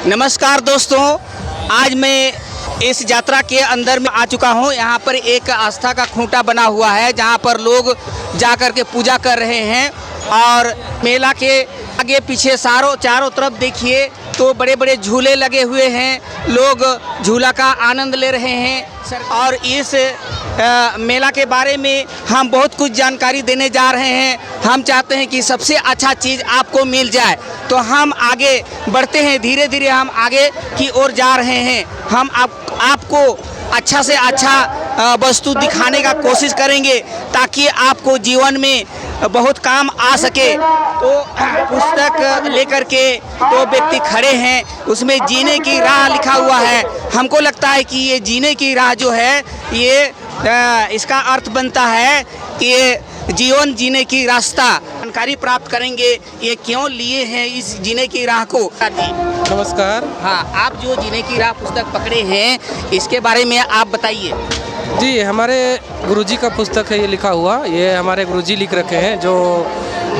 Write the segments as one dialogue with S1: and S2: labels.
S1: नमस्कार दोस्तों, आज मैं इस यात्रा के अंदर में आ चुका हूं। यहां पर एक आस्था का खूंटा बना हुआ है जहां पर लोग जाकर के पूजा कर रहे हैं। और मेला के आगे पीछे चारों तरफ देखिए तो बड़े बड़े झूले लगे हुए हैं, लोग झूला का आनंद ले रहे हैं। और इस मेला के बारे में हम बहुत कुछ जानकारी देने जा रहे हैं। हम चाहते हैं कि सबसे अच्छा चीज़ आपको मिल जाए, तो हम आगे बढ़ते हैं। धीरे धीरे हम आगे की ओर जा रहे हैं। हम आपको अच्छा से अच्छा वस्तु दिखाने का कोशिश करेंगे ताकि आपको जीवन में बहुत काम आ सके। तो पुस्तक लेकर के दो व्यक्ति खड़े हैं, उसमें जीने की राह लिखा हुआ है। हमको लगता है कि ये जीने की राह जो है ये इसका अर्थ बनता है कि ये जीवन जीने की रास्ता। जानकारी प्राप्त करेंगे ये क्यों लिए हैं इस जीने की राह को।
S2: नमस्कार।
S1: हाँ, आप जो जीने की राह पुस्तक पकड़े हैं इसके बारे में आप बताइए।
S2: जी, हमारे गुरुजी का पुस्तक है ये लिखा हुआ। ये हमारे गुरुजी लिख रखे हैं, जो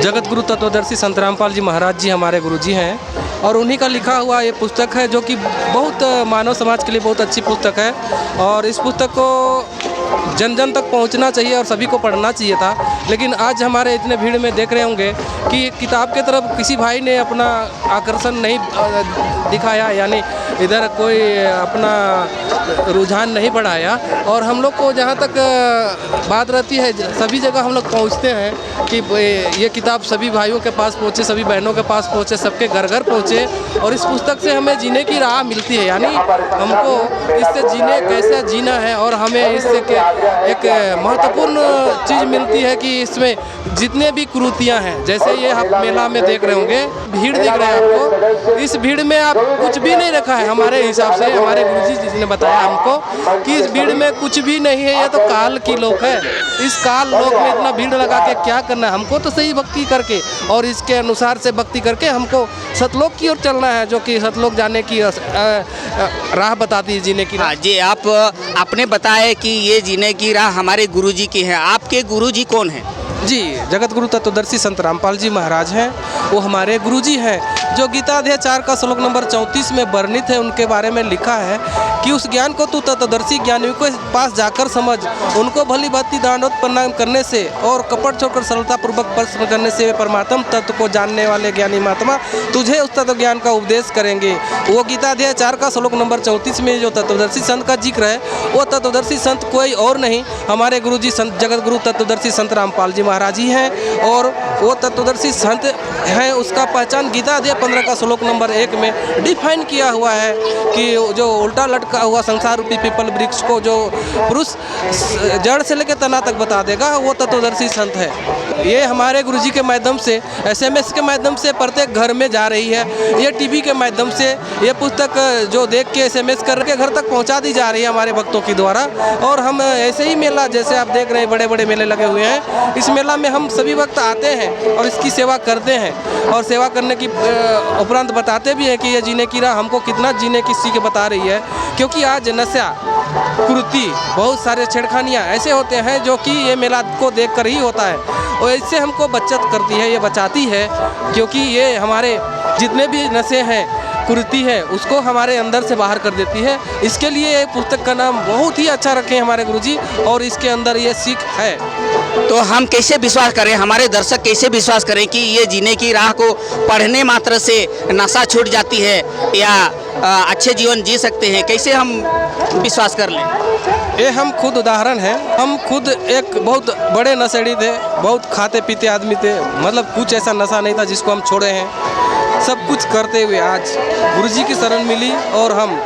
S2: जगत गुरु तत्वदर्शी संत रामपाल जी महाराज जी हमारे गुरुजी हैं, और उन्हीं का लिखा हुआ ये पुस्तक है, जो कि बहुत मानव समाज के लिए बहुत अच्छी पुस्तक है। और इस पुस्तक को जन जन तक पहुंचना चाहिए और सभी को पढ़ना चाहिए था। लेकिन आज हमारे इतने भीड़ में देख रहे होंगे कि किताब के तरफ किसी भाई ने अपना आकर्षण नहीं दिखाया, यानी इधर कोई अपना रुझान नहीं बढ़ाया। और हम लोग को जहाँ तक बात रहती है, सभी जगह हम लोग पहुँचते हैं कि ये किताब सभी भाइयों के पास पहुँचे, सभी बहनों के पास पहुँचे, सबके घर घर पहुँचे। और इस पुस्तक से हमें जीने की राह मिलती है, यानी हमको इससे कैसे जीना है। और हमें इससे एक महत्वपूर्ण चीज़ मिलती है कि इसमें जितने भी कुरीतियाँ हैं, जैसे ये आप मेला में देख रहे होंगे, भीड़ दिख रहा है आपको, इस भीड़ में आप कुछ भी नहीं रखा है। हमारे हिसाब से हमारे गुरुजी जिसने बताया हमको कि इस भीड़ में कुछ भी नहीं है, ये तो काल की लोक है। इस काल लोक में इतना भीड़ लगा के क्या करना है? हमको तो सही भक्ति करके और इसके अनुसार से भक्ति करके हमको सतलोक की ओर चलना है, जो कि सतलोक जाने की राह बताती है, जीने की राह।
S1: जी, आपने बताया कि ये जीने की राह हमारे गुरुजी की है। आपके गुरुजी कौन है?
S2: जी, जगत गुरु तत्वदर्शी संत रामपाल जी महाराज हैं, वो हमारे गुरुजी हैं, जो गीता अध्याय 4 का श्लोक नंबर 34 में वर्णित है। उनके बारे में लिखा है कि उस ज्ञान को तू तत्वदर्शी ज्ञानियों के पास जाकर समझ, उनको भली भांति दंडवत प्रणाम करने से और कपट छोड़कर सरलतापूर्वक प्रश्न करने से परमात्म तत्व को जानने वाले ज्ञानी महात्मा तुझे उस तत्व ज्ञान का उपदेश करेंगे। वो गीता अध्याय 4 का श्लोक नंबर 34 में जो तत्वदर्शी संत का जिक्र है, वो तत्वदर्शी संत कोई और नहीं, हमारे गुरुजी संत जगत गुरु तत्वदर्शी संत रामपाल जी महाराज ही हैं। और वो तत्वदर्शी संत हैं, उसका पहचान गीता अध्याय 15 का श्लोक नंबर 1 में डिफाइन किया हुआ है कि जो उल्टा लटका हुआ संसार रूपी पीपल वृक्ष को जो पुरुष जड़ से लेकर तना तक बता देगा, वो तत्वदर्शी संत है। ये हमारे गुरुजी के माध्यम से, SMS के माध्यम से प्रत्येक घर में जा रही है। ये TV के माध्यम से ये पुस्तक जो देख के SMS करके घर तक पहुंचा दी जा रही है हमारे भक्तों के द्वारा। और हम ऐसे ही मेला, जैसे आप देख रहे हैं बड़े बड़े मेले लगे हुए हैं, इस मेला में हम सभी वक्त आते हैं और इसकी सेवा करते हैं। और सेवा करने की उपरांत बताते भी हैं कि ये जीने की राह हमको कितना जीने की सीख बता रही है। क्योंकि आज नशा, कुरीति, बहुत सारे छेड़खानियाँ ऐसे होते हैं जो कि ये मेला को देखकर ही होता है, और इससे हमको बचत करती है, ये बचाती है। क्योंकि ये हमारे जितने भी नशे हैं, कुरीति है, उसको हमारे अंदर से बाहर कर देती है। इसके लिए ये पुस्तक का नाम बहुत ही अच्छा रखे हमारे गुरुजी, और इसके अंदर ये सीख है।
S1: तो हम कैसे विश्वास करें, हमारे दर्शक कैसे विश्वास करें कि ये जीने की राह को पढ़ने मात्र से नशा छूट जाती है या अच्छे जीवन जी सकते हैं? कैसे हम विश्वास कर लें?
S2: ये हम खुद उदाहरण हैं। हम खुद एक बहुत बड़े नशेड़ी थे, बहुत खाते पीते आदमी थे, मतलब कुछ ऐसा नशा नहीं था जिसको हम छोड़े हैं। सब कुछ करते हुए आज गुरुजी की शरण मिली और हम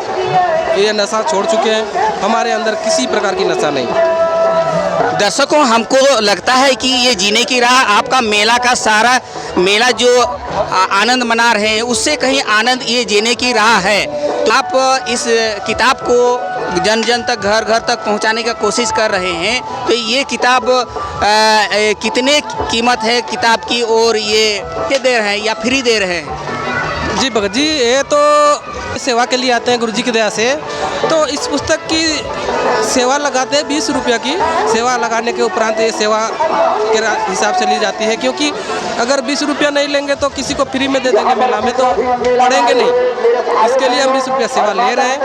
S2: ये नशा छोड़ चुके हैं। हमारे अंदर किसी प्रकार की नशा नहीं।
S1: दर्शकों, हमको लगता है कि ये जीने की राह, आपका मेला का सारा मेला जो आनंद मना रहे हैं, उससे कहीं आनंद ये जीने की राह है। तो आप इस किताब को जन जन तक, घर घर तक पहुंचाने का कोशिश कर रहे हैं। तो ये किताब कितने कीमत है किताब की, और ये कितने दे रहे हैं या फ्री दे रहे हैं?
S2: जी भगत जी, ये तो सेवा के लिए आते हैं गुरुजी की दया से। तो इस पुस्तक की सेवा लगाते हैं 20 रुपया की। सेवा लगाने के उपरांत ये सेवा के हिसाब से ली जाती है, क्योंकि अगर 20 रुपया नहीं लेंगे तो किसी को फ्री में दे देंगे मेला में, तो पढ़ेंगे नहीं। इसके लिए हम 20 रुपया सेवा ले रहे हैं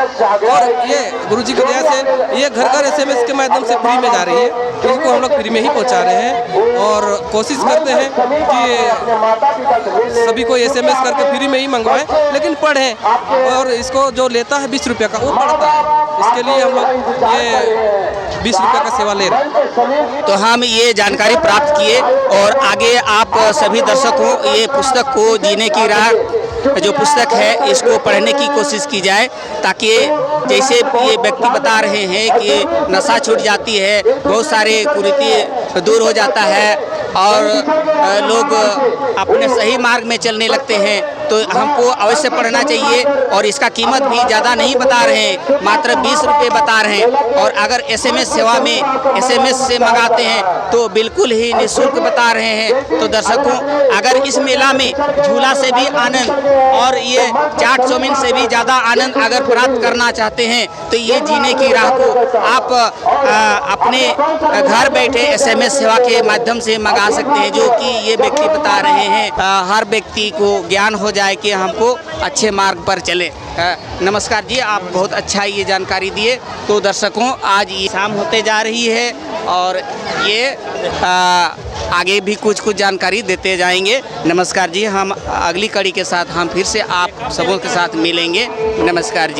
S2: और ये गुरुजी की दया से ये घर घर SMS के माध्यम से फ्री में जा रही है। इसको हम लोग फ्री में ही पहुँचा रहे हैं और कोशिश करते हैं कि सभी को SMS करके फ्री में ही मंगवाएं, लेकिन पढ़ें। और इसको जो लेता है 20 रुपया का वो पढ़ता है। इसके लिए हम लोग ये 20 रुपये का सेवा ले रहे हैं।
S1: तो हम ये जानकारी प्राप्त किए और आगे आप सभी दर्शकों ये पुस्तक को जीने की राह जो पुस्तक है इसको पढ़ने की कोशिश की जाए, ताकि जैसे ये व्यक्ति बता रहे हैं कि नशा छूट जाती है, बहुत सारे कुरीति दूर हो जाता है और लोग अपने सही मार्ग में चलने लगते हैं। तो हमको अवश्य पढ़ना चाहिए और इसका कीमत भी ज़्यादा नहीं बता रहे हैं, मात्र 20 रुपये बता रहे हैं। और अगर SMS सेवा में SMS से मंगाते हैं तो बिल्कुल ही निःशुल्क बता रहे हैं। तो दर्शकों, अगर इस मेला में झूला से भी आनंद और ये चाट चौमीन से भी ज़्यादा आनंद अगर प्राप्त करना चाहते हैं तो ये जीने की राह को आप अपने घर बैठे SMS सेवा के माध्यम से मंगा सकते हैं, जो कि ये व्यक्ति बता रहे हैं। हर व्यक्ति को ज्ञान हो जाए कि हमको अच्छे मार्ग पर चले। नमस्कार जी, आप बहुत अच्छा ये जानकारी दिए। तो दर्शकों, आज ये शाम होते जा रही है और ये आगे भी कुछ जानकारी देते जाएंगे। नमस्कार जी, हम अगली कड़ी के साथ हम फिर से आप सबों के साथ मिलेंगे। नमस्कार जी।